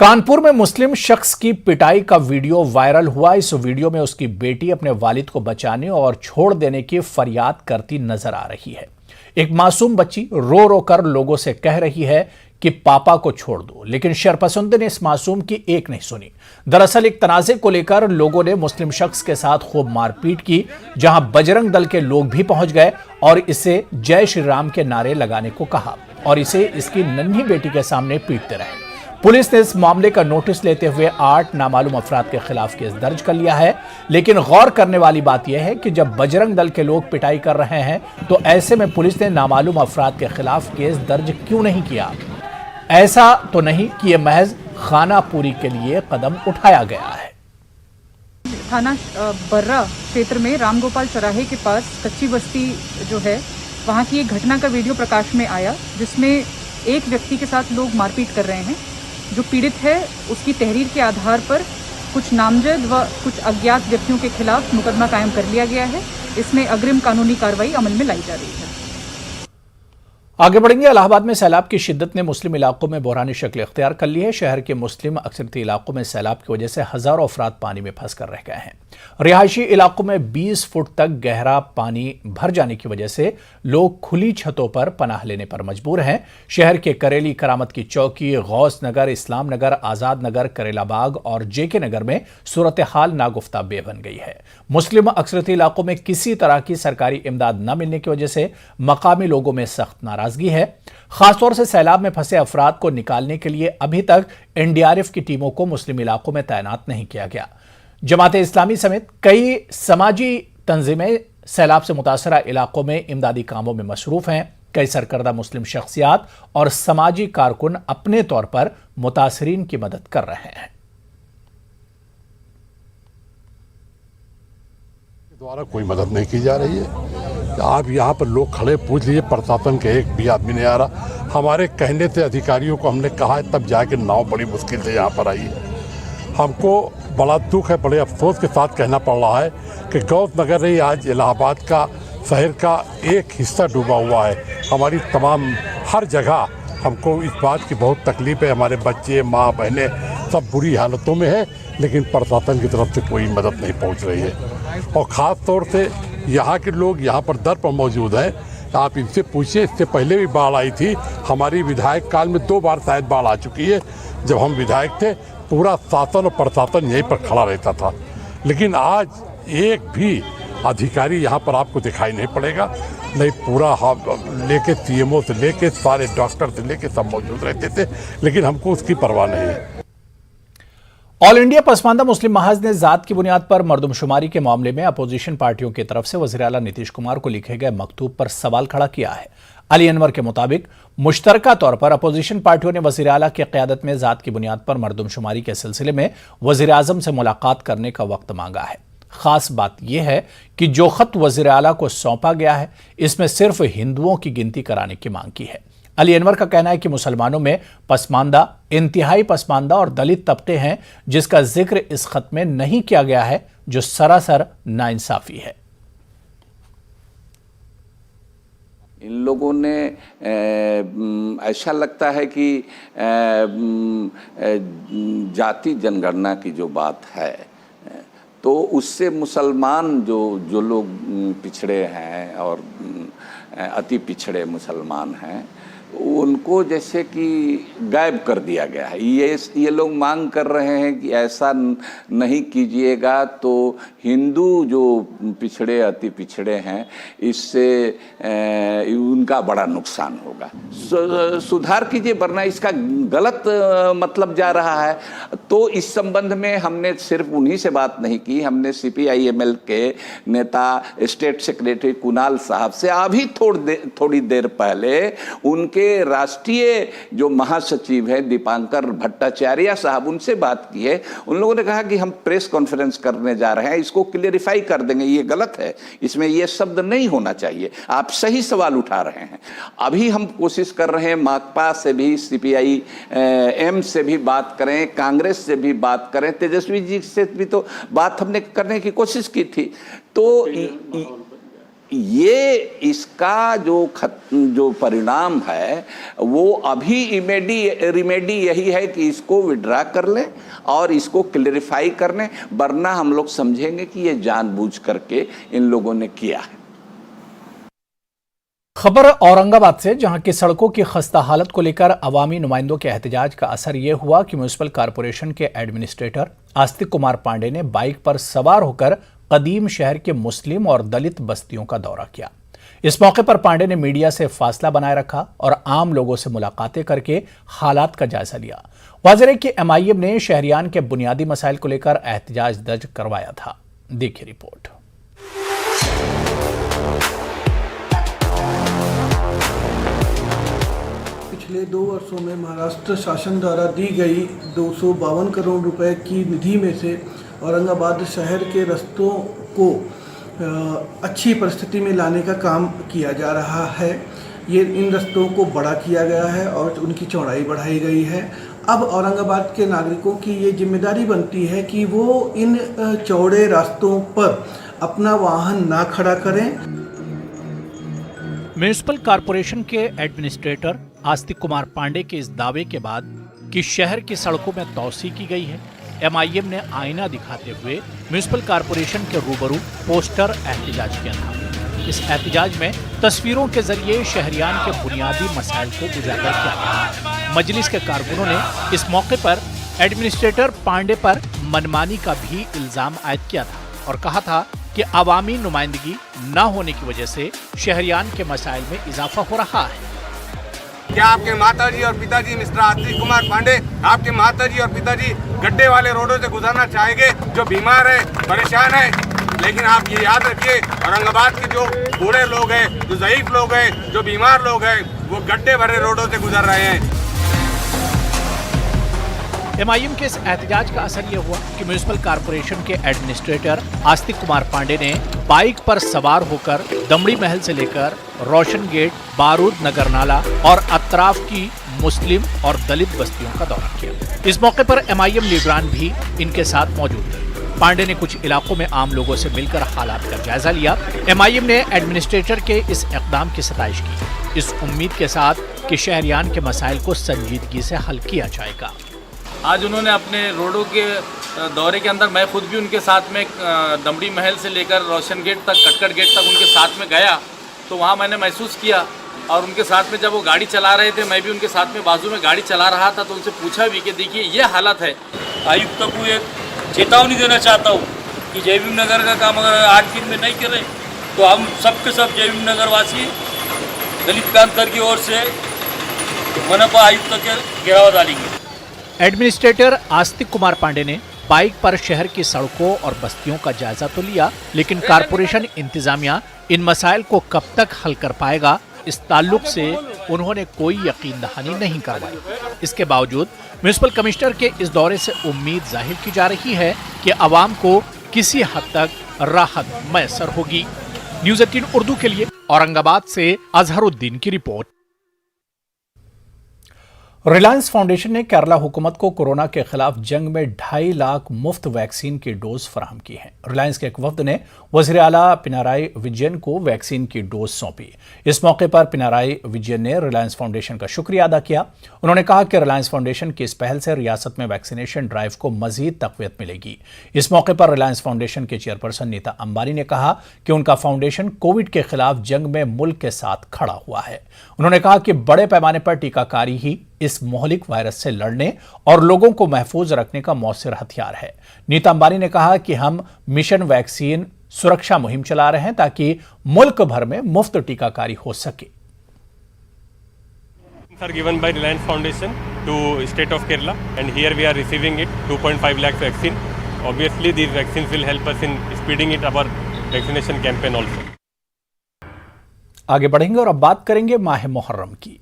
कानपुर में मुस्लिम शख्स की पिटाई का वीडियो वायरल हुआ। इस वीडियो में उसकी बेटी अपने वालिद को बचाने और छोड़ देने की फरियाद करती नजर आ रही है। एक मासूम बच्ची रो रो कर लोगों से कह रही है कि पापा को छोड़ दो, लेकिन शरपसंद ने इस मासूम की एक नहीं सुनी। दरअसल एक तनाज़े को लेकर लोगों ने मुस्लिम शख्स के साथ खूब मारपीट की, जहां बजरंग दल के लोग भी पहुंच गए और इसे जय श्री राम के नारे लगाने को कहा और इसे इसकी नन्ही बेटी के सामने पीटते रहे। पुलिस ने इस मामले का नोटिस लेते हुए 8 नामालूम अफराद के खिलाफ केस दर्ज कर लिया है। लेकिन गौर करने वाली बात यह है कि जब बजरंग दल के लोग पिटाई कर रहे हैं तो ऐसे में पुलिस ने नामालूम अफराद के खिलाफ केस दर्ज क्यों नहीं किया? ऐसा तो नहीं कि यह महज खानापूरी के लिए कदम उठाया गया है। थाना बर्रा क्षेत्र में रामगोपाल चौराहे के पास कच्ची बस्ती जो है, वहां की एक घटना का वीडियो प्रकाश में आया, जिसमें एक व्यक्ति के साथ लोग मारपीट कर रहे हैं। जो पीड़ित है उसकी तहरीर के आधार पर कुछ नामजद व कुछ अज्ञात व्यक्तियों के खिलाफ मुकदमा कायम कर लिया गया है। इसमें अग्रिम कानूनी कार्रवाई अमल में लाई जा रही है। आगे बढ़ेंगे। इलाहाबाद में सैलाब की शिद्दत ने मुस्लिम इलाकों में बहरानी शक्ल इख्तियार कर ली है। शहर के मुस्लिम अक्सरती इलाकों में सैलाब की वजह से हजारों अफराद पानी में फंस कर रह गए हैं। रिहायशी इलाकों में 20 फुट तक गहरा पानी भर जाने की वजह से लोग खुली छतों पर पनाह लेने पर मजबूर हैं। शहर के करेली, करामत की चौकी, गौस नगर, इस्लाम नगर, आजाद नगर, करेला बाग और जेके नगर में सूरत हाल नागुफ्ता बे बन गई है। मुस्लिम अक्सरती इलाकों में किसी तरह की सरकारी इमदाद न मिलने की वजह से मकामी लोगों में सख्त नाराजगी है। खासतौर से सैलाब में फंसे अफराद को निकालने के लिए अभी तक एनडीआरएफ की टीमों को मुस्लिम इलाकों में तैनात नहीं किया गया। जमात इस्लामी समेत कई समाजी तंजीमें सैलाब से मुतासरा इलाकों में इमदादी कामों में मसरूफ हैं। कई सरकर्दा मुस्लिम शख्सियात और समाजी कारकुन अपने तौर पर मुतासरीन की मदद कर रहे हैं। द्वारा कोई मदद नहीं की जा रही है। आप यहाँ पर लोग खड़े पूछ लीजिए, प्रशासन के एक भी आदमी नहीं आ रहा। हमारे कहने से अधिकारियों को हमने कहा है, तब जाके नाव बड़ी मुश्किल से यहाँ पर आई है। हमको बड़ा दुख है, बड़े अफसोस के साथ कहना पड़ रहा है कि गौस नगर ने आज इलाहाबाद का शहर का एक हिस्सा डूबा हुआ है। हमारी तमाम हर जगह हमको इस बात की बहुत तकलीफ है। हमारे बच्चे, माँ, बहनें सब बुरी हालतों में है, लेकिन प्रशासन की तरफ से कोई मदद नहीं पहुँच रही है। और ख़ास तौर से यहाँ के लोग यहाँ पर दर पर मौजूद हैं। आप इनसे पूछिए, इससे पहले भी बाढ़ आई थी। हमारी विधायक काल में 2 बार शायद बाढ़ आ चुकी है। जब हम विधायक थे, पूरा शासन और प्रशासन यहीं पर खड़ा रहता था, लेकिन आज एक भी अधिकारी यहाँ पर आपको दिखाई नहीं पड़ेगा। नहीं, पूरा लेके सीएमओ से लेके सारे डॉक्टर से लेके सब मौजूद रहते थे, लेकिन हमको उसकी परवाह नहीं है। ऑल इंडिया पसमानदा मुस्लिम महाज ने जात की बुनियाद पर मर्दमशुमारी के मामले में अपोजिशन पार्टियों की तरफ से वज़ीर आला नीतीश कुमार को लिखे गए मकतूब पर सवाल खड़ा किया है। अली अनवर के मुताबिक मुश्तरका तौर पर अपोजिशन पार्टियों ने वज़ीर आला की क़यादत में जात की बुनियाद पर मर्दमशुमारी के सिलसिले में वज़ीर आज़म से मुलाकात करने का वक्त मांगा है। खास बात यह है कि जो खत वज़ीर आला को सौंपा गया है, इसमें सिर्फ हिंदुओं की गिनती कराने की मांग की है। अली अनवर का कहना है कि मुसलमानों में पसमानदा, इंतहाई पसमानदा और दलित तबके हैं, जिसका जिक्र इस खत में नहीं किया गया है, जो सरासर नाइंसाफी है। इन लोगों ने ऐसा लगता है कि जाति जनगणना की जो बात है, तो उससे मुसलमान जो लोग पिछड़े हैं और अति पिछड़े मुसलमान हैं, उनको जैसे कि गायब कर दिया गया है। ये लोग मांग कर रहे हैं कि ऐसा नहीं कीजिएगा तो हिंदू जो पिछड़े, अति पिछड़े हैं, इससे उनका बड़ा नुकसान होगा। सुधार कीजिए, वरना इसका गलत मतलब जा रहा है। तो इस संबंध में हमने सिर्फ उन्हीं से बात नहीं की, हमने CPIML के नेता स्टेट सेक्रेटरी कुणाल साहब से अभी थोड़ी देर पहले उनके राष्ट्रीय जो महासचिव है दीपांकर भट्टाचार्य साहब, उनसे बात की है। उन लोगों ने कहा कि हम प्रेस कॉन्फ्रेंस करने जा रहे हैं, इसको क्लियरिफाई कर देंगे, ये गलत है, इसमें ये शब्द नहीं होना चाहिए, आप सही सवाल उठा रहे हैं। अभी हम कोशिश कर रहे हैं, माकपा से भी, CPIM से भी बात करें, कांग्रेस से भी बात करें, तेजस्वी जी से भी तो बात हमने करने की कोशिश की थी। तो ये इसका जो परिणाम है वो अभी रिमेडी यही है कि इसको विड्रा कर लें और इसको क्लैरिफाई कर लें, वरना हम लोग समझेंगे कि ये जानबूझ करके इन लोगों ने किया है। खबर औरंगाबाद से, जहां की सड़कों की खस्ता हालत को लेकर अवामी नुमाइंदों के एहतजाज का असर यह हुआ कि म्युनिसिपल कॉरपोरेशन के एडमिनिस्ट्रेटर आस्तिक कुमार पांडे ने बाइक पर सवार होकर कदीम शहर के मुस्लिम और दलित बस्तियों का दौरा किया। इस मौके पर पांडे ने मीडिया से फासला बनाए रखा और आम लोगों से मुलाकातें करके हालात का जायजा लिया। वाज़ेह है कि MIM ने शहरियान के बुनियादी मसाइल को लेकर एहतजाज दर्ज करवाया था। देखिए रिपोर्ट। पिछले 2 वर्षों में महाराष्ट्र शासन द्वारा दी गई 252 करोड़ रुपए की निधि में से औरंगाबाद शहर के रास्तों को अच्छी परिस्थिति में लाने का काम किया जा रहा है। ये इन रास्तों को बड़ा किया गया है और उनकी चौड़ाई बढ़ाई गई है। अब औरंगाबाद के नागरिकों की ये जिम्मेदारी बनती है कि वो इन चौड़े रास्तों पर अपना वाहन ना खड़ा करें। म्युनिसिपल कॉरपोरेशन के एडमिनिस्ट्रेटर आस्तिक कुमार पांडे के इस दावे के बाद कि शहर की सड़कों में तौसी की गई है, MIM ने आईना दिखाते हुए म्युनिसिपल कॉरपोरेशन के रूबरू पोस्टर एहतजाज किया था। इस एहतजाज में तस्वीरों के जरिए शहरियान के बुनियादी मसाइल को उजागर किया गया। मजलिस के कारकुनों ने इस मौके पर एडमिनिस्ट्रेटर पांडे पर मनमानी का भी इल्जाम आयद किया था और कहा था कि अवामी नुमाइंदगी न होने की वजह से शहरियान के मसाइल में इजाफा हो रहा है। क्या आपके माताजी और पिताजी मिस्टर आस्तिक कुमार पांडे, आपके माताजी और पिताजी गड्ढे वाले रोडों से गुजरना चाहेंगे? जो बीमार है, परेशान है, लेकिन आप ये याद रखिए, औरंगाबाद के जो बूढ़े लोग हैं, जो ज़ईफ लोग हैं, जो बीमार लोग हैं, वो गड्ढे भरे रोडों से गुजर रहे हैं। MIM के इस एहतजाज का असर यह हुआ कि म्युनिसिपल कॉरपोरेशन के एडमिनिस्ट्रेटर आस्तिक कुमार पांडे ने बाइक पर सवार होकर दमड़ी महल से लेकर रोशन गेट, बारूद नगर नाला और अतराफ की मुस्लिम और दलित बस्तियों का दौरा किया। इस मौके पर MIM लीडरान भी इनके साथ मौजूद थे। पांडे ने कुछ इलाकों में आम लोगों से मिलकर हालात का जायजा लिया। MIM ने एडमिनिस्ट्रेटर के इस इक़दाम की सताइश की, इस उम्मीद के साथ कि शहरियान के मसाइल को संजीदगी से हल किया जाएगा। आज उन्होंने अपने रोडों के दौरे के अंदर, मैं खुद भी उनके साथ में दमड़ी महल से लेकर रोशन गेट तक, कटकट गेट तक उनके साथ में गया, तो वहाँ मैंने महसूस किया और उनके साथ में जब वो गाड़ी चला रहे थे, मैं भी उनके साथ में बाजू में गाड़ी चला रहा था, तो उनसे पूछा भी कि देखिए ये हालत है। आयुक्त को एक चेतावनी देना चाहता हूँ कि जयभीम नगर का काम अगर 8 दिन में नहीं करें तो हम सब के सब जयभीम नगर वासी दलित क्रांति की ओर से मनपा आयुक्त के घेराव डालेंगे। एडमिनिस्ट्रेटर आस्तिक कुमार पांडे ने बाइक पर शहर की सड़कों और बस्तियों का जायजा तो लिया, लेकिन कॉरपोरेशन इंतजामिया इन मसाइल को कब तक हल कर पाएगा, इस ताल्लुक से उन्होंने कोई यकीन दहानी नहीं करवाई। इसके बावजूद म्युनिसिपल कमिश्नर के इस दौरे से उम्मीद जाहिर की जा रही है कि अवाम को किसी हद तक राहत मैसर होगी। न्यूज़ 18 उर्दू के लिए औरंगाबाद से अजहरुद्दीन की रिपोर्ट। रिलायंस फाउंडेशन ने केरला हुकूमत को कोरोना के खिलाफ जंग में 2.5 लाख मुफ्त वैक्सीन की डोज फराहम की है। रिलायंस के एक वफ्द ने वज़ीर आला पिनाराई विजयन को वैक्सीन की डोज सौंपी। इस मौके पर पिनाराई विजयन ने रिलायंस फाउंडेशन का शुक्रिया अदा किया। उन्होंने कहा कि रिलायंस फाउंडेशन की इस पहल से रियासत में वैक्सीनेशन ड्राइव को मजीद तक़वियत मिलेगी। इस मौके पर रिलायंस फाउंडेशन के चेयरपर्सन नीता अंबानी ने कहा कि उनका फाउंडेशन कोविड के खिलाफ जंग में मुल्क के साथ खड़ा हुआ है। उन्होंने कहा कि बड़े पैमाने पर टीकाकारी ही इस मोहलिक वायरस से लड़ने और लोगों को महफूज रखने का मौसर हथियार है। नीता अंबानी ने कहा कि हम मिशन वैक्सीन सुरक्षा मुहिम चला रहे हैं ताकि मुल्क भर में मुफ्त टीकाकारी हो सके। Are given by Reliance Foundation to state of Kerala, and here we are receiving it 2.5 lakh vaccine. Obviously, these vaccines will help us in speeding it our vaccination campaign also. आगे बढ़ेंगे और अब बात करेंगे माह मुहर्रम की।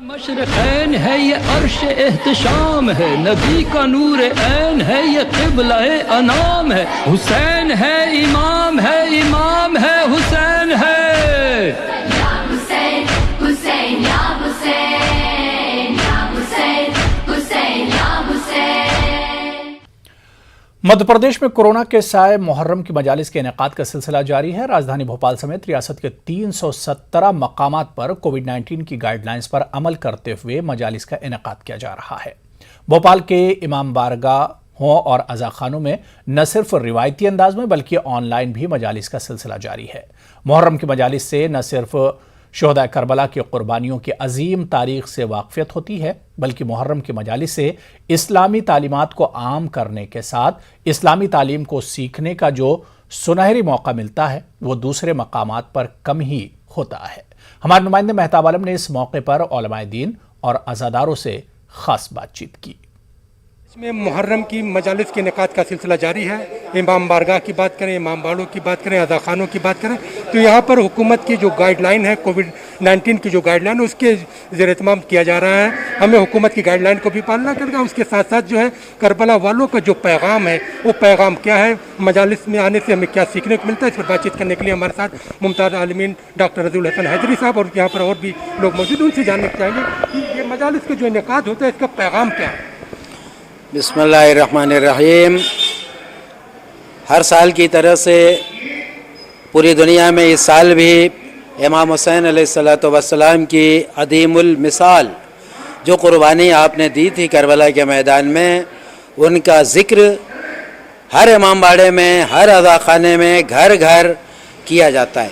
मशरक़ैन है ये अर्श एहतशाम है, नबी का नूर ऐन है ये क़िबला अनाम है, हुसैन है इमाम है, इमाम है हुसैन है। या हुसैन हुसैन या हुसैन, या हुसैन हुसैन या हुसैन। मध्य प्रदेश में कोरोना के साए मुहर्रम की मजालिस के इनेकाद का सिलसिला जारी है। राजधानी भोपाल समेत रियासत के 317 मकामात पर कोविड-19 की गाइडलाइंस पर अमल करते हुए मजालिस का इनेकाद किया जा रहा है। भोपाल के इमाम बारगाहों और अज़ाखानों में न सिर्फ रिवायती अंदाज में बल्कि ऑनलाइन भी मजालिस का सिलसिला जारी है। मुहर्रम की मजालिस से न सिर्फ शोहदा करबला की कुर्बानियों की अजीम तारीख से वाकफियत होती है बल्कि मुहर्रम की मजालिस से इस्लामी तालीमात को आम करने के साथ इस्लामी तालीम को सीखने का जो सुनहरी मौका मिलता है वो दूसरे मकामात पर कम ही होता है। हमारे नुमाइंदे मेहताब आलम ने इस मौके पर उलमाए दीन और अज़ादारों से खास बातचीत की। इसमें मुहर्रम की मजालिस के इनेकाद का सिलसिला जारी है। इमाम बारगाह की बात करें, इमाम बाड़ों की बात करें, अज़ाखानों की बात करें तो यहाँ पर हुकूमत की जो गाइडलाइन है, कोविड-19 की जो गाइडलाइन है उसके ज़ेर-ए-इत्माम किया जा रहा है। हमें हुकूमत की गाइडलाइन को भी पालना करेगा। उसके साथ साथ जो है करबला वालों का जो पैगाम है वो पैगाम क्या है, मजालिस में आने से हमें क्या सीखने को मिलता है, इस पर बातचीत करने के लिए हमारे साथ मुमताज़ आलमीन डॉक्टर रज़ुल हसन हैदरी साहब और यहाँ पर और भी लोग मौजूद हैं। उनसे जानना चाहेंगे कि ये मजालिस का जो इनेकाद होता है इसका पैगाम क्या है। बिस्मिल्लाहिर्रहमानिर्रहीम। हर साल की तरह से पूरी दुनिया में इस साल भी इमाम हुसैन अलैहिस्सलातु वस्सलाम की अदीमुल मिसाल जो कुर्बानी आपने दी थी करबला के मैदान में, उनका ज़िक्र हर इमाम बाड़े में, हर अज़ाखाने में, घर घर किया जाता है।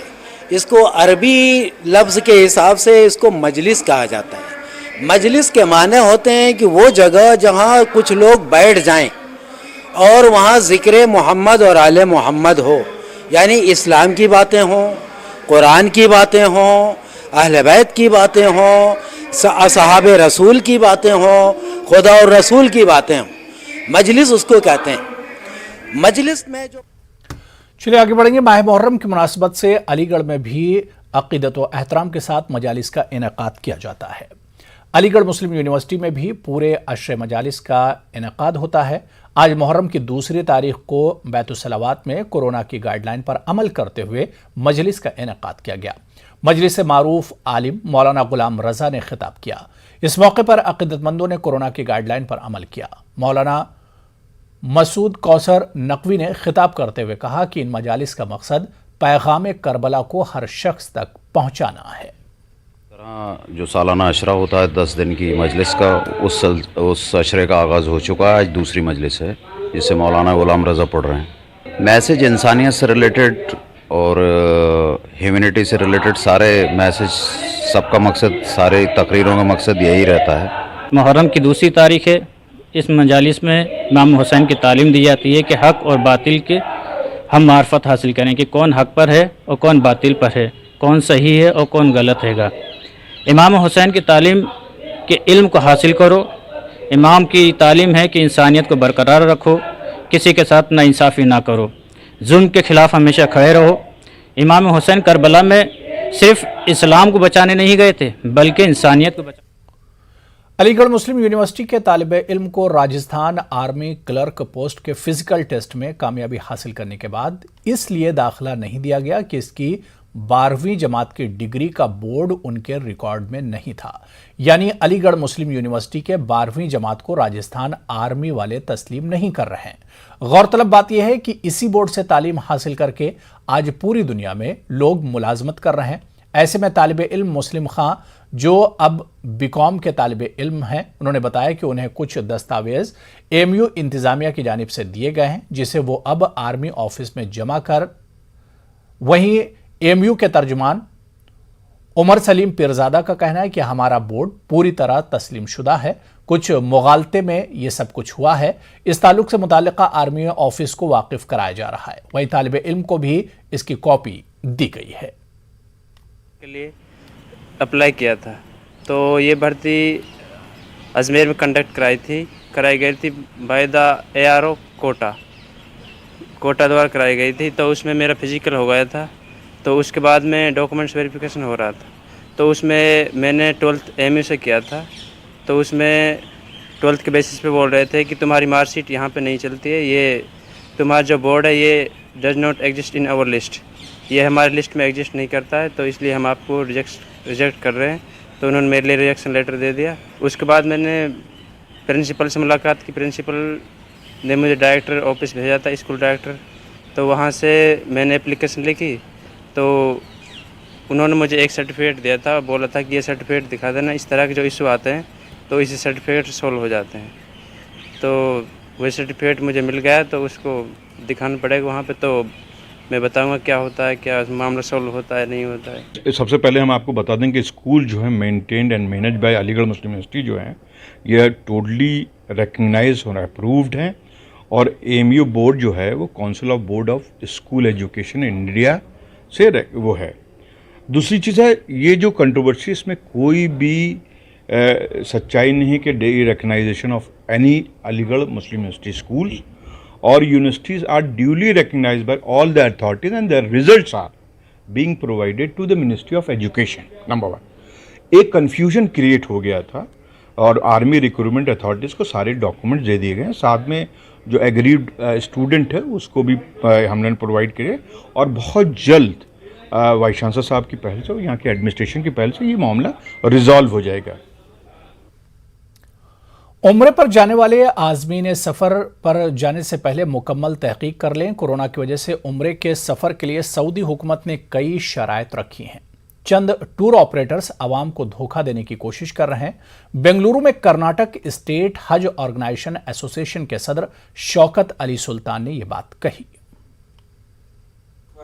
इसको अरबी लफ्ज़ के हिसाब से इसको मजलिस कहा जाता है। मजलिस के माने होते हैं कि वो जगह जहाँ कुछ लोग बैठ जाएं और वहाँ ज़िक्र मोहम्मद और आले मोहम्मद हो, यानी इस्लाम की बातें हों, कुरान की बातें हों, अहले बैत की बातें हों, असहाबे रसूल की बातें हों, खुदा और रसूल की बातें हों। मजलिस उसको कहते हैं। मजलिस में जो चलिए आगे बढ़ेंगे। माह मुहर्रम की मुनासिबत से अलीगढ़ में भी अक़ीदत व एहतराम के साथ मजालिस का इनेकाद किया जाता है। अलीगढ़ मुस्लिम यूनिवर्सिटी में भी पूरे अशरे मजालिस का इनेकाद होता है। आज मुहर्रम की दूसरी तारीख को बैतुस्सलावात में कोरोना की गाइडलाइन पर अमल करते हुए मजलिस का इनेकाद किया गया। मजलिस से मारूफ आलिम मौलाना गुलाम रजा ने खिताब किया। इस मौके पर अक़ीदतमंदों ने कोरोना की गाइडलाइन पर अमल किया। मौलाना मसूद कौसर नकवी ने खिताब करते हुए कहा कि इन मजालिस का मकसद पैगाम करबला को हर शख्स तक पहुंचाना है। जो सालाना अशरा होता है 10 दिन की मजलिस का, उस अशरे का आगाज़ हो चुका है। आज दूसरी मजलिस है जिसे मौलाना गुलाम रज़ा पढ़ रहे हैं। मैसेज इंसानियत से रिलेटेड और ह्यूमैनिटी से रिलेटेड सारे मैसेज, सबका मकसद, सारे तकरीरों का मकसद यही रहता है। मुहर्रम की दूसरी तारीख है। इस मजालिस में इमाम हुसैन की तालीम दी जाती है कि हक़ और बातिल के हम मार्फत हासिल करें कि कौन हक़ पर है और कौन बातिल पर है, कौन सही है और कौन गलत हैगा। इमाम हुसैन की तालीम के इल्म को हासिल करो। इमाम की तालीम है कि इंसानियत को बरकरार रखो, किसी के साथ नाइंसाफ़ी ना करो, जुल्म के ख़िलाफ़ हमेशा खड़े रहो। इमाम हुसैन करबला में सिर्फ इस्लाम को बचाने नहीं गए थे बल्कि इंसानियत को बचा। अलीगढ़ मुस्लिम यूनिवर्सिटी के तालिब इल्म को राजस्थान आर्मी क्लर्क पोस्ट के फिजिकल टेस्ट में कामयाबी हासिल करने के बाद इसलिए दाखिला नहीं दिया गया कि इसकी 12वीं जमात की डिग्री का बोर्ड उनके रिकॉर्ड में नहीं था। यानी अलीगढ़ मुस्लिम यूनिवर्सिटी के 12वीं जमात को राजस्थान आर्मी वाले तस्लीम नहीं कर रहे हैं। गौरतलब बात यह है कि इसी बोर्ड से तालीम हासिल करके आज पूरी दुनिया में लोग मुलाजमत कर रहे हैं। ऐसे में तालिब इल्म मुस्लिम खां जो अब बीकॉम के तालिब इल्म हैं, उन्होंने बताया कि उन्हें कुछ दस्तावेज एएमयू इंतजामिया की जानिब से दिए गए हैं जिसे वो अब आर्मी ऑफिस में जमा कर, वहीं एएमयू के तर्जुमान उमर सलीम पीरजादा का कहना है कि हमारा बोर्ड पूरी तरह तस्लीम शुदा है, कुछ मुगालते में ये सब कुछ हुआ है। इस ताल्लुक से मुताल्लिका आर्मी ऑफिस को वाकिफ कराया जा रहा है। वहीं तालिब इल्म को भी इसकी कॉपी दी गई है। के लिए अप्लाई किया था तो ये भर्ती अजमेर में कराई गई थी बाय द ARO कोटा द्वारा कराई गई थी। तो उसमें मेरा फिजिकल हो गया था। तो उसके बाद में डॉक्यूमेंट्स वेरिफिकेशन हो रहा था। तो उसमें मैंने 12th AMU से किया था। तो उसमें 12th के बेसिस पे बोल रहे थे कि तुम्हारी मार्कशीट यहाँ पे नहीं चलती है, ये तुम्हारा जो बोर्ड है ये does not exist in our list, ये हमारी लिस्ट में एग्जिस्ट नहीं करता है, तो इसलिए हम आपको रिजेक्ट कर रहे हैं। तो उन्होंने मेरे लिए रिजेक्शन लेटर दे दिया। उसके बाद मैंने प्रिंसिपल से मुलाकात की। प्रिंसिपल ने मुझे डायरेक्टर ऑफिस भेजा था, स्कूल डायरेक्टर। तो वहाँ से मैंने एप्लीकेशन लिखी, तो उन्होंने मुझे एक सर्टिफिकेट दिया था, बोला था कि ये सर्टिफिकेट दिखा देना, इस तरह के जो इशू आते हैं तो इसी सर्टिफिकेट से सॉल्व हो जाते हैं। तो वही सर्टिफिकेट मुझे मिल गया, तो उसको दिखाना पड़ेगा वहाँ पे, तो मैं बताऊंगा क्या होता है, क्या मामला सॉल्व होता है नहीं होता है। सबसे पहले हम आपको बता दें कि स्कूल जो है maintained and manage by Aligarh Muslim university जो है यह टोटली रिकग्नाइज और अप्रूव्ड हैं, और AMU बोर्ड जो है वो council of board of school education India से वो है। दूसरी चीज़ है, ये जो कंट्रोवर्सी, इसमें कोई भी सच्चाई नहीं कि recognisation of any Aligarh Muslim university schools or universities are duly recognized by all the authorities and their results are being provided to the Ministry of Education. Number 1. एक confusion create हो गया था और आर्मी रिक्रूटमेंट अथॉरिटीज़ को सारे documents दे दिए गए हैं, साथ में जो एग्रीड स्टूडेंट है उसको भी हमने प्रोवाइड किए, और बहुत जल्द वाइस चांसलर साहब की पहल से और यहाँ के एडमिनिस्ट्रेशन की पहल से ये मामला रिजॉल्व हो जाएगा। उम्रे पर जाने वाले आज़मीन सफ़र पर जाने से पहले मुकम्मल तहकीक कर लें। कोरोना की वजह से उम्रे के सफ़र के लिए सऊदी हुकूमत ने कई शराइत रखी हैं। चंद टूर ऑपरेटर्स आवाम को धोखा देने की कोशिश कर रहे हैं। बेंगलुरु में कर्नाटक स्टेट हज ऑर्गेनाइजेशन एसोसिएशन के सदर शौकत अली सुल्तान ने यह बात कही।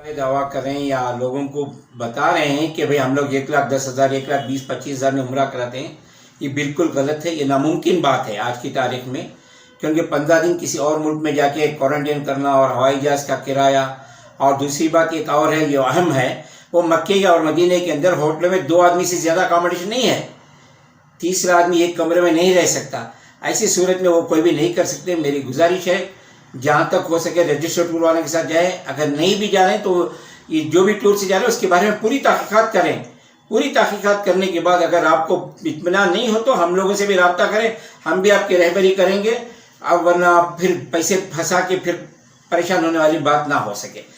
दावा कर रहे हैं या लोगों को बता रहे हैं कि भाई हम लोग 1,10,000, 1,20,000-25,000 में उम्रा कराते हैं, ये बिल्कुल गलत है। ये नामुमकिन बात है आज की तारीख में, क्योंकि 15 दिन किसी और मुल्क में जाके क्वारंटाइन करना और हवाई जहाज का किराया, और दूसरी बात एक और है जो अहम है, वो मक्के और मदीने के अंदर होटलों में 2 आदमी से ज़्यादा अकोमोडेशन नहीं है, तीसरा आदमी एक कमरे में नहीं रह सकता। ऐसी सूरत में वो कोई भी नहीं कर सकते। मेरी गुजारिश है जहाँ तक हो सके रजिस्टर्ड टूर वाले के साथ जाए, अगर नहीं भी जा रहे हैं तो ये जो भी टूर से जा रहे हैं उसके बारे में पूरी तहकीकात करें। पूरी तहकीकात करने के बाद अगर आपको इत्मीनान नहीं हो तो हम लोगों से भी रब्ता करें, हम भी आपकी रहबरी करेंगे, अब वरना फिर पैसे फंसा के फिर परेशान होने वाली बात ना हो सके।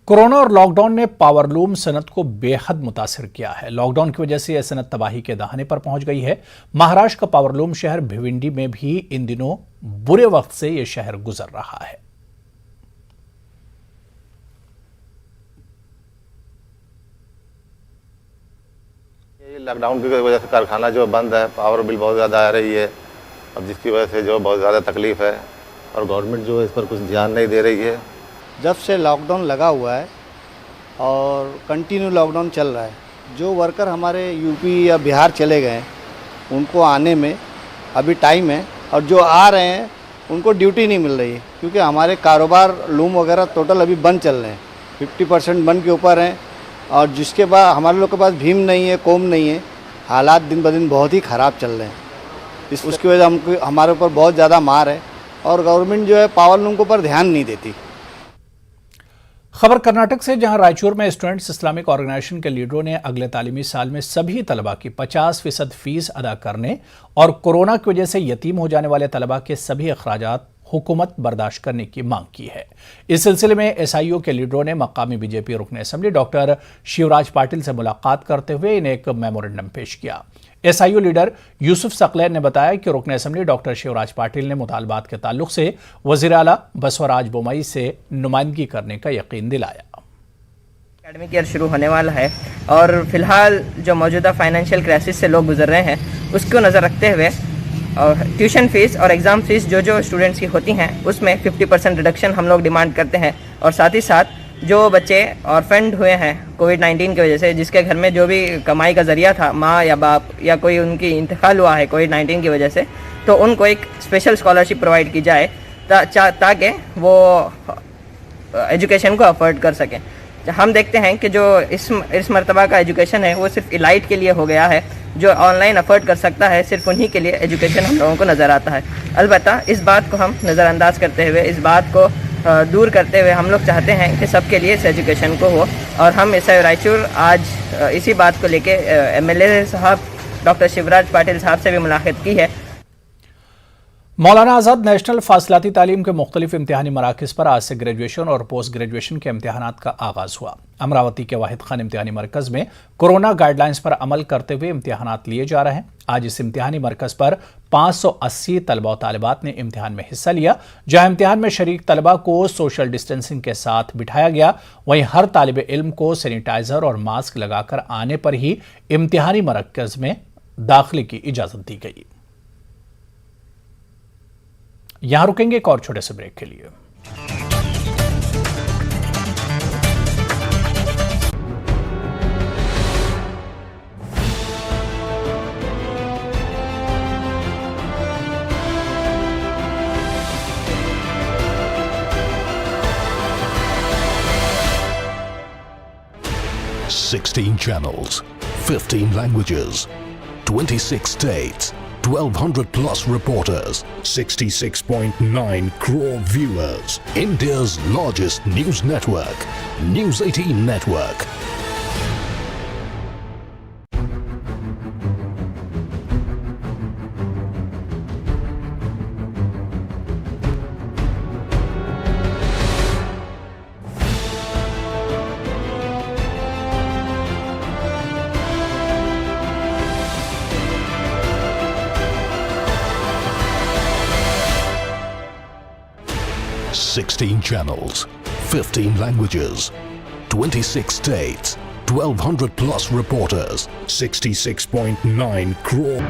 कोरोना और लॉकडाउन ने पावरलूम सनत को बेहद मुतासिर किया है। लॉकडाउन की वजह से यह सनत तबाही के दहाने पर पहुंच गई है। महाराष्ट्र का पावरलूम शहर भिवंडी में भी इन दिनों बुरे वक्त से यह शहर गुजर रहा है। लॉकडाउन की वजह से कारखाना जो बंद है, पावर बिल बहुत ज़्यादा आ रही है, अब जिसकी वजह से जो बहुत ज़्यादा तकलीफ़ है, और गवर्नमेंट जो है इस पर कुछ ध्यान नहीं दे रही है। जब से लॉकडाउन लगा हुआ है और कंटिन्यू लॉकडाउन चल रहा है, जो वर्कर हमारे यूपी या बिहार चले गए हैं उनको आने में अभी टाइम है, और जो आ रहे हैं उनको ड्यूटी नहीं मिल रही है, क्योंकि हमारे कारोबार लूम वगैरह टोटल अभी बंद चल रहे हैं, 50% बंद के ऊपर हैं, और जिसके बाद हमारे लोग के पास भीम नहीं है, कोम नहीं है। हालात दिन ब दिन बहुत ही ख़राब चल रहे हैं। उसकी वजह से हमारे ऊपर बहुत ज़्यादा मार है, और गवर्नमेंट जो है पावर लूम के ऊपर ध्यान नहीं देती। खबर कर्नाटक से, जहां रायचूर में स्टूडेंट्स इस्लामिक ऑर्गेनाइजेशन के लीडरों ने अगले तालीमी साल में सभी तलबा की 50% फीस अदा करने और कोरोना की वजह से यतीम हो जाने वाले तलबा के सभी अखराजात हुकूमत बर्दाश्त करने की मांग की है। इस सिलसिले में SIO के लीडरों ने मकामी बीजेपी रुकन असेंबली डॉक्टर शिवराज पाटिल से मुलाकात करते हुए इन्हें एक मेमोरेंडम पेश किया। SIO लीडर यूसुफ सकलैन ने बताया कि रुकन असेंबली डॉक्टर शिवराज पाटिल ने मुतालबात के ताल्लुक से वज़ीर आला बसवराज बोमई से नुमाइंदगी करने का यकीन दिलाया। एकेडमिक ईयर शुरू होने वाला है, और फिलहाल जो मौजूदा फाइनेंशियल क्राइसिस से लोग गुजर रहे हैं उसको नज़र रखते हुए और ट्यूशन फ़ीस और एग्ज़ाम फ़ीस जो स्टूडेंट्स की होती हैं उसमें 50% रिडक्शन हम लोग डिमांड करते हैं। और साथ ही साथ जो बच्चे ऑर्फेंड हुए हैं कोविड-19 की वजह से, जिसके घर में जो भी कमाई का ज़रिया था, माँ या बाप या कोई उनकी इंतकाल हुआ है कोविड-19 की वजह से, तो उनको एक स्पेशल स्कॉलरशिप प्रोवाइड की जाए ताकि वो एजुकेशन को अफोर्ड कर सकें। हम देखते हैं कि जो इस मरतबा का एजुकेशन है वो सिर्फ इलाइट के लिए हो गया है, जो ऑनलाइन अफोर्ड कर सकता है सिर्फ उन्हीं के लिए एजुकेशन हम लोगों को नज़र आता है। अलबत्ता इस बात को हम नज़रअंदाज करते हुए, इस बात को दूर करते हुए हम लोग चाहते हैं कि सबके लिए इस एजुकेशन को हो, और हम SIO रायचूर आज इसी बात को लेके MLA साहब डॉक्टर शिवराज पाटिल साहब से भी मुलाकात की है। मौलाना आज़ाद नेशनल फासलाती तालीम के मुख्तलिफ इम्तिहानी मराकज़ पर आज से ग्रेजुएशन और पोस्ट ग्रेजुएशन के इम्तिहानात का आगाज़ हुआ। अमरावती के वाहिद खान इम्तिहानी मरकज़ में कोरोना गाइडलाइंस पर अमल करते हुए इम्तिहानात लिए जा रहे हैं। आज इस इम्तिहानी मरकज़ पर 580 तलबा और तालिबात ने इम्तिहान में हिस्सा लिया। जहां इम्तिहान में शरीक तलबा को सोशल डिस्टेंसिंग के साथ बिठाया गया, वहीं हर तालिब इल्म को सैनिटाइजर और मास्क लगाकर आने पर ही इम्तिहानी मरकज़ में दाखिले की इजाज़त दी गई। यहां रुकेंगे एक और छोटे से ब्रेक के लिए। Sixteen channels, 15 languages, 26 states, 1,200 plus reporters, 66.9 crore viewers. India's largest news network, News 18 Network. Sixteen channels, 15 languages, 26 states, 1,200 plus reporters, 66.9 crore.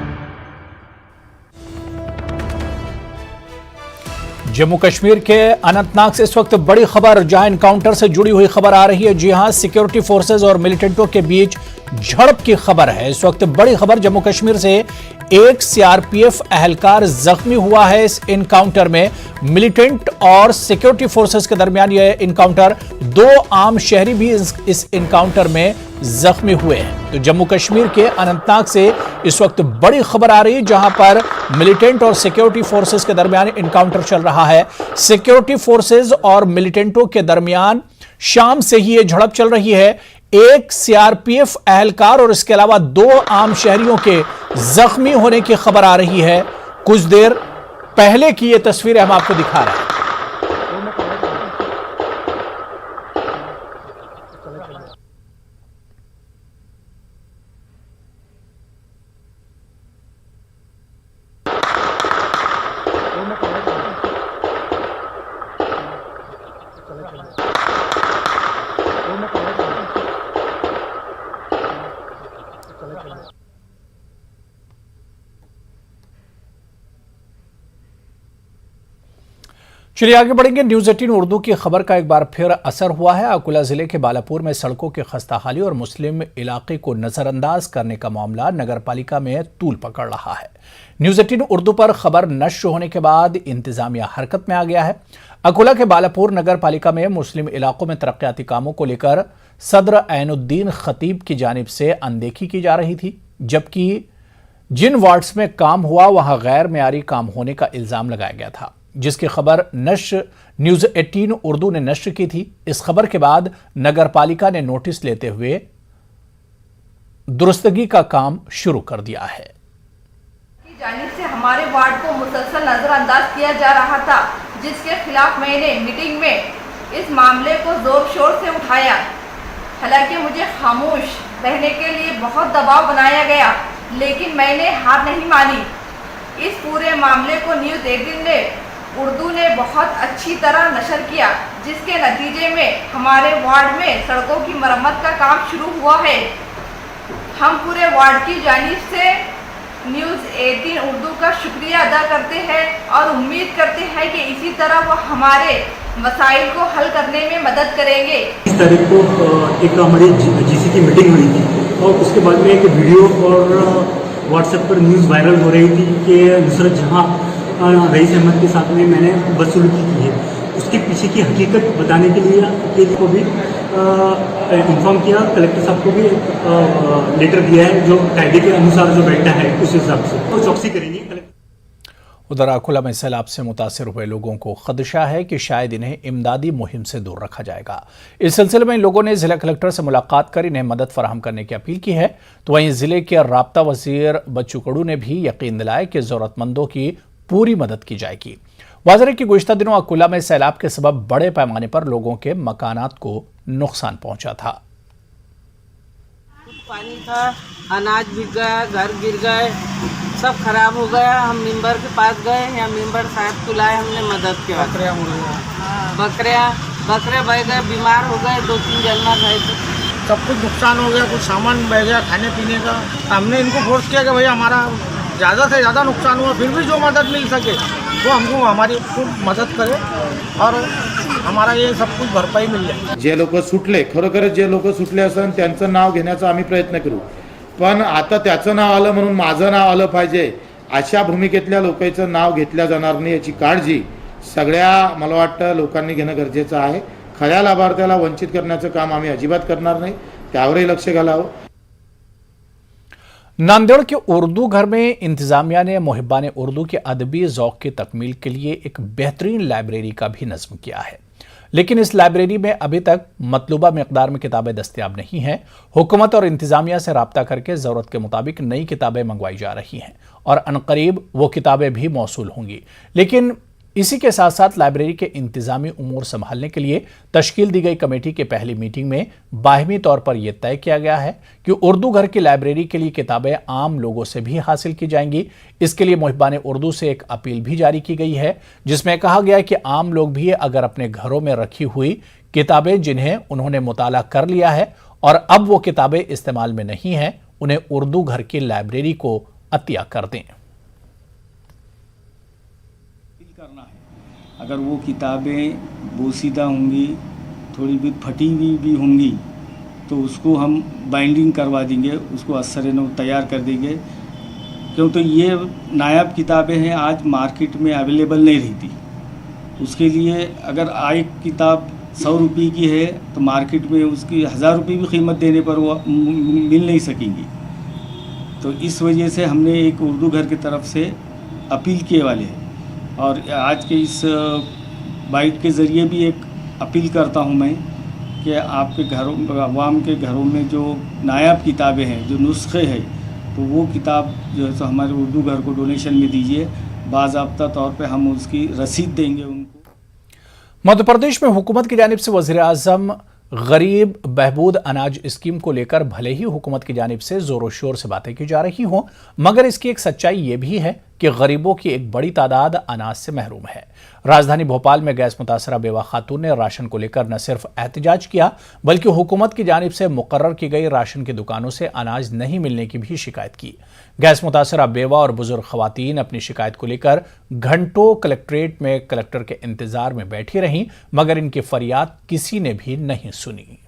Jammu Kashmir के अनंतनाग से इस वक्त बड़ी खबर, जहां एनकाउंटर से जुड़ी हुई खबर आ रही है। जी हां, सिक्योरिटी फोर्सेज और मिलिटेंटों के बीच झड़प की खबर है। इस वक्त बड़ी खबर जम्मू कश्मीर से, एक सीआरपीएफ एहलकार जख्मी हुआ है इस एनकाउंटर में। मिलिटेंट और सिक्योरिटी फोर्सेज के दरमियान यह एनकाउंटर, 2 आम शहरी भी इस एनकाउंटर में जख्मी हुए हैं। तो जम्मू कश्मीर के अनंतनाग से इस वक्त बड़ी खबर आ रही है, जहां पर मिलिटेंट और सिक्योरिटी फोर्सेज के दरमियान एनकाउंटर चल रहा है। सिक्योरिटी फोर्सेज और मिलिटेंटों के दरमियान शाम से ही यह झड़प चल रही है। एक सीआरपीएफ एहलकार और इसके अलावा 2 आम शहरियों के जख्मी होने की खबर आ रही है। कुछ देर पहले की यह तस्वीरें हम आपको दिखा रहे हैं। चलिए आगे बढ़ेंगे। न्यूज़ 18 उर्दू की खबर का एक बार फिर असर हुआ है। अकोला जिले के बालापुर में सड़कों की खस्ताहाली और मुस्लिम इलाके को नजरअंदाज करने का मामला नगर पालिका में तूल पकड़ रहा है। न्यूज़ 18 उर्दू पर खबर नश्र होने के बाद इंतजामिया हरकत में आ गया है। अकोला के बालापुर नगर पालिका में मुस्लिम इलाकों में तरक्याती कामों को लेकर सदर ऐनुद्दीन खतीब की जानिब से अनदेखी की जा रही थी, जबकि जिन वार्ड्स में काम हुआ वहां गैर मेयारी काम होने का इल्जाम लगाया गया था, जिसकी खबर नश्र न्यूज़ 18 उर्दू ने नश्र की थी। इस खबर के बाद नगर पालिका ने नोटिस लेते हुए दुरुस्तगी का काम शुरू कर दिया है। जानिब से हमारे वार्ड को मुसलसल नजरअंदाज किया जा रहा था, जिसके खिलाफ मैंने मीटिंग में इस मामले को जोर शोर से उठाया। हालांकि मुझे खामोश रहने के लिए बहुत दबाव बनाया गया, लेकिन मैंने हार नहीं मानी। इस पूरे मामले को न्यूज़ 18 ने उर्दू ने बहुत अच्छी तरह नशर किया, जिसके नतीजे में हमारे वार्ड में सड़कों की मरम्मत का काम शुरू हुआ है। हम पूरे वार्ड की जानिब से न्यूज़ 18 उर्दू का शुक्रिया अदा करते हैं और उम्मीद करते हैं कि इसी तरह वो हमारे मसाइल को हल करने में मदद करेंगे। इस तारीख को एक हमारी जीसी की मीटिंग हुई थी और उसके बाद में एक वीडियो और व्हाट्सएप पर न्यूज़ वायरल हो रही थी कि नुसरत जहां रईस अहमद के साथ में मैंने बदसलूकी की है। उसके पीछे की हकीकत बताने के लिए को भी इन्फॉर्म किया, कलेक्टर साहब को भी लेटर दिया है, जो कायदे के अनुसार जो बैठा है उस हिसाब से और चौकसी करेंगे। उधर अकोला में सैलाब से मुतासिर हुए लोगों को खदशा है कि शायद इन्हें इमदादी मुहिम से दूर रखा जाएगा। इस सिलसिले में इन लोगों ने जिला कलेक्टर से मुलाकात कर इन्हें मदद फराहम करने की अपील की है। तो वहीं जिले के राब्ता वजीर बच्चू कड़ू ने भी यकीन दिलाया कि जरूरतमंदों की पूरी मदद की जाएगी। वाज़ेह है कि गुज़िश्ता दिनों अकोला में सैलाब के सबब बड़े पैमाने पर लोगों के मकानात को नुकसान पहुंचा था। पानी था, अनाज बिक गया, घर गिर गए, सब खराब हो गया। हम मेंबर के पास गए, या मेंबर साहब को लाए, हमने मदद किया। बकरे बह गए, बीमार हो गए, 2-3 जानवर गए थे। सब कुछ नुकसान हो गया, कुछ सामान बह गया खाने पीने का। हमने इनको फोर्स किया कि भाई हमारा ज़्यादा से ज़्यादा नुकसान हुआ, फिर भी जो मदद मिल सके वो हमको हमारी मदद करे और हमारा ये सब कुछ भरपाई मिल जाए। जे लोक सुटले, खरोखरच जे लोक सुटले असन त्यांचं नाव घेण्याचा आम्ही प्रयत्न करू, पण आता त्याचं नाव आलं म्हणून माझं नाव आलं पाहिजे अशा भूमिकेतल्या लोकांचं नाव घेतल्या जाणार नाही याची काळजी सगळ्या मला वाटतं लोकांनी घेणं गरजेचं आहे। खऱ्या लाभार्थ्याला वंचित करण्याचं काम आम्ही अजिबात करणार नाही, त्यावरही लक्ष घालावं। नांदेड़ के उर्दू घर में इंतजामिया ने मुहिब्बान उर्दू के अदबी ज़ौक़ की तकमील के लिए एक बेहतरीन लाइब्रेरी का भी नज़्म किया है, लेकिन इस लाइब्रेरी में अभी तक मतलूबा मिक़दार में किताबें दस्तयाब नहीं हैं। हुकूमत और इंतजामिया से रब्ता करके ज़रूरत के मुताबिक नई किताबें मंगवाई जा रही हैं और अनकरीब वो किताबें भी मौसूल होंगी। लेकिन इसी के साथ साथ लाइब्रेरी के इंतजामी उमूर संभालने के लिए तश्कील दी गई कमेटी के पहली मीटिंग में बाहिमी तौर पर यह तय किया गया है कि उर्दू घर की लाइब्रेरी के लिए किताबें आम लोगों से भी हासिल की जाएंगी। इसके लिए मुहिब्बान उर्दू से एक अपील भी जारी की गई है, जिसमें कहा गया है कि आम लोग भी अगर अपने घरों में रखी हुई किताबें जिन्हें उन्होंने मुताला कर लिया है और अब वो किताबें इस्तेमाल में नहीं हैं, उन्हें उर्दू घर की लाइब्रेरी को अतिया कर दें। अगर वो किताबें बोसीदा होंगी, थोड़ी भी फटी हुई भी होंगी, तो उसको हम बाइंडिंग करवा देंगे, उसको असर नौ तैयार कर देंगे। क्यों तो ये नायाब किताबें हैं, आज मार्केट में अवेलेबल नहीं रहती। उसके लिए अगर एक किताब 100 रुपये की है तो मार्केट में उसकी 1000 रुपये भी कीमत देने पर वो मिल नहीं सकेंगी। तो इस वजह से हमने एक उर्दू घर की तरफ से अपील किए वाले हैं और आज के इस बाइट के ज़रिए भी एक अपील करता हूं मैं कि आपके घरों, अवाम के घरों में जो नायाब किताबें हैं, जो नुस्खे हैं, तो वो किताब जो है तो हमारे उर्दू घर को डोनेशन में दीजिए। बाज़ाब्ता तौर पे हम उसकी रसीद देंगे उनको। मध्य प्रदेश में हुकूमत की जानिब से वज़ीर आज़म गरीब बहबूद अनाज स्कीम को लेकर भले ही हुकूमत की जानिब से जोरों शोर से बातें की जा रही हों, मगर इसकी एक सच्चाई ये भी है कि गरीबों की एक बड़ी तादाद अनाज से महरूम है। राजधानी भोपाल में गैस मुतासरा बेवा खातून ने राशन को लेकर न सिर्फ एहतजाज किया, बल्कि हुकूमत की जानिब से मुकर्रर की गई राशन की दुकानों से अनाज नहीं मिलने की भी शिकायत की। गैस मुतासरा बेवा और बुजुर्ग खवातीन अपनी शिकायत को लेकर घंटों कलेक्ट्रेट में कलेक्टर के इंतजार में बैठी रहीं, मगर इनकी फरियाद किसी ने भी नहीं सुनी।